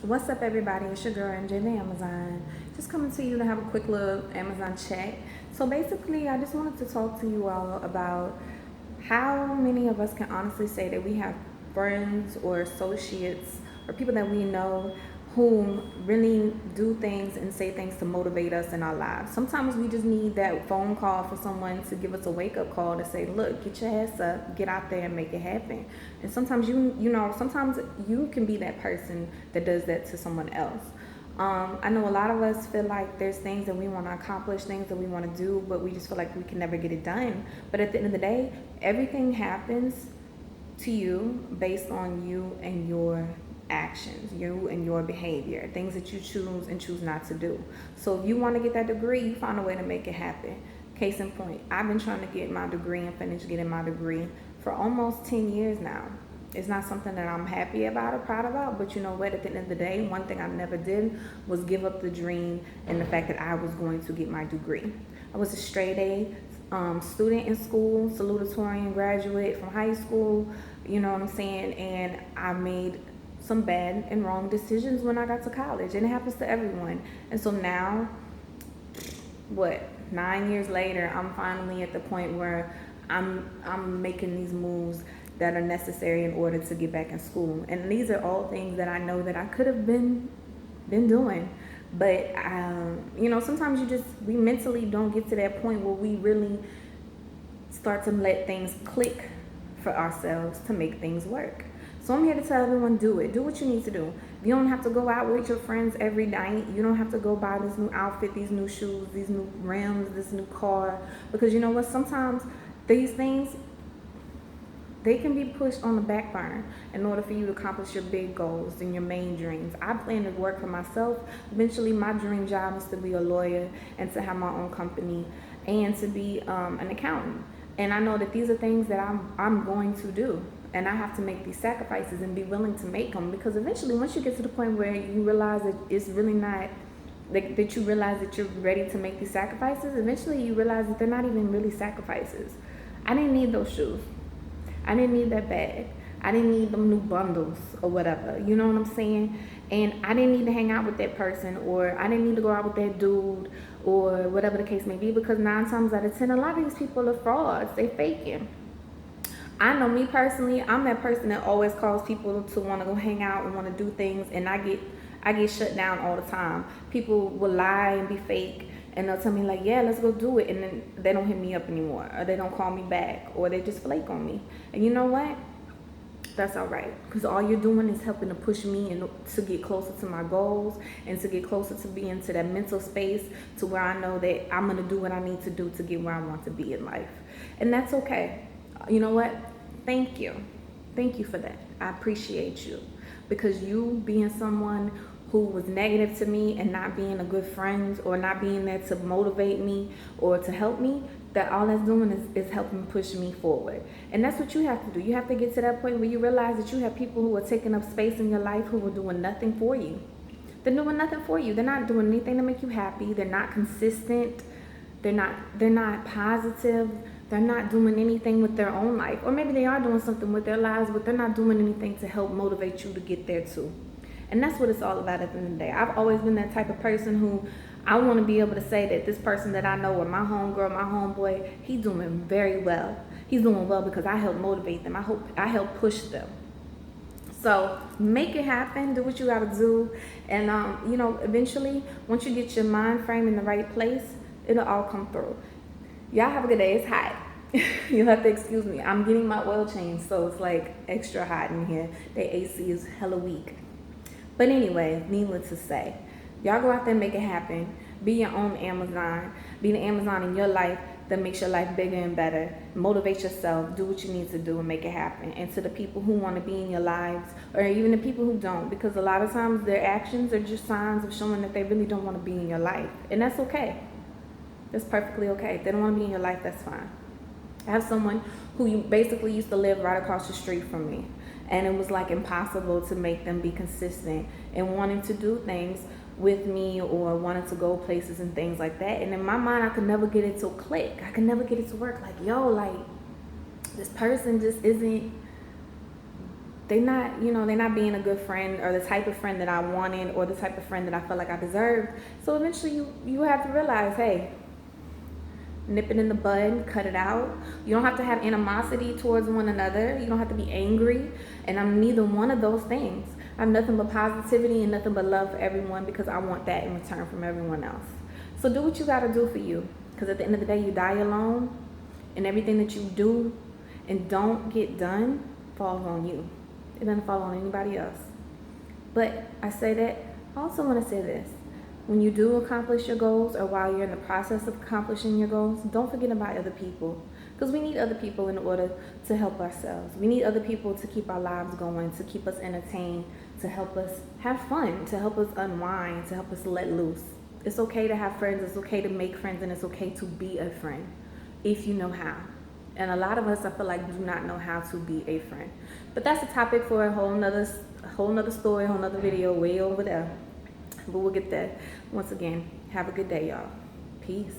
What's up, everybody? It's your girl MJ the Amazon. Just coming to you to have a quick little Amazon chat. So basically, I just wanted to talk to you all about how many of us can honestly say that we have friends or associates or people that we know who really do things and say things to motivate us in our lives. Sometimes we just need that phone call for someone to give us a wake up call to say, look, get your ass up, get out there and make it happen. And sometimes sometimes you can be that person that does that to someone else. I know a lot of us feel like there's things that we want to accomplish, things that we want to do, but we just feel like we can never get it done. But at the end of the day, everything happens to you based on you and your actions, you and your behavior, things that you choose and choose not to do. So if you want to get that degree, you find a way to make it happen. Case in point, I've been trying to get my degree and finish getting my degree for almost 10 years now. It's not something that I'm happy about or proud about, but you know what? At the end of the day, one thing I never did was give up the dream and the fact that I was going to get my degree. I was a straight A student in school, salutatorian graduate from high school, you know what I'm saying? And I made some bad and wrong decisions when I got to college, and it happens to everyone. And so now, 9 years later, I'm finally at the point where I'm making these moves that are necessary in order to get back in school. And these are all things that I know that I could have been doing. But sometimes we mentally don't get to that point where we really start to let things click for ourselves to make things work. So I'm here to tell everyone, do it. Do what you need to do. You don't have to go out with your friends every night. You don't have to go buy this new outfit, these new shoes, these new rims, this new car. Because you know what? Sometimes these things, they can be pushed on the back burner in order for you to accomplish your big goals and your main dreams. I plan to work for myself. Eventually, my dream job is to be a lawyer and to have my own company and to be an accountant. And I know that these are things that I'm going to do. And I have to make these sacrifices and be willing to make them, because eventually, once you get to the point where you realize that it's really not, that you realize that you're ready to make these sacrifices, eventually you realize that they're not even really sacrifices. I didn't need those shoes. I didn't need that bag. I didn't need them new bundles or whatever. You know what I'm saying? And I didn't need to hang out with that person, or I didn't need to go out with that dude, or whatever the case may be, because 9 times out of 10, a lot of these people are frauds. They faking. I know me personally, I'm that person that always calls people to want to go hang out and want to do things, and I get shut down all the time. People will lie and be fake, and they'll tell me like, yeah, let's go do it, and then they don't hit me up anymore, or they don't call me back, or they just flake on me. And you know what? That's all right, because all you're doing is helping to push me and to get closer to my goals and to get closer to being to that mental space to where I know that I'm going to do what I need to do to get where I want to be in life. And that's okay. You know what? Thank you. Thank you for that. I appreciate you, because you being someone who was negative to me and not being a good friend or not being there to motivate me or to help me, that all that's doing is helping push me forward. And that's what you have to do. You have to get to that point where you realize that you have people who are taking up space in your life who are doing nothing for you. They're doing nothing for you. They're not doing anything to make you happy. They're not consistent. They're not positive. They're not doing anything with their own life. Or maybe they are doing something with their lives, but they're not doing anything to help motivate you to get there too. And that's what it's all about at the end of the day. I've always been that type of person who I want to be able to say that this person that I know, or my homegirl, my homeboy, he's doing very well. He's doing well because I help motivate them. I help push them. So make it happen. Do what you got to do. And, eventually, once you get your mind frame in the right place, it'll all come through. Y'all have a good day. It's hot. You'll have to excuse me. I'm getting my oil changed, so it's like extra hot in here. The AC is hella weak. But anyway, needless to say, y'all go out there and make it happen. Be your own Amazon. Be the Amazon in your life that makes your life bigger and better. Motivate yourself. Do what you need to do and make it happen. And to the people who want to be in your lives, or even the people who don't, because a lot of times their actions are just signs of showing that they really don't want to be in your life. And that's okay. That's perfectly okay. If they don't want to be in your life, that's fine. I have someone who basically used to live right across the street from me. And it was like impossible to make them be consistent and wanting to do things with me or wanting to go places and things like that. And in my mind, I could never get it to click. I could never get it to work. Like, this person just isn't they're not, they're not being a good friend or the type of friend that I wanted or the type of friend that I felt like I deserved. So eventually you have to realize, hey, nip it in the bud, cut it out. You don't have to have animosity towards one another. You don't have to be angry. And I'm neither one of those things. I have nothing but positivity and nothing but love for everyone because I want that in return from everyone else. So do what you got to do for you. Because at the end of the day, you die alone. And everything that you do and don't get done falls on you. It doesn't fall on anybody else. But I say that, I also want to say this. When you do accomplish your goals or while you're in the process of accomplishing your goals, don't forget about other people. Because we need other people in order to help ourselves. We need other people to keep our lives going, to keep us entertained, to help us have fun, to help us unwind, to help us let loose. It's okay to have friends, it's okay to make friends, and it's okay to be a friend if you know how. And a lot of us, I feel like, do not know how to be a friend. But that's a topic for a whole nother story, a whole nother video way over there. But we'll get there. Once again, have a good day, y'all. Peace.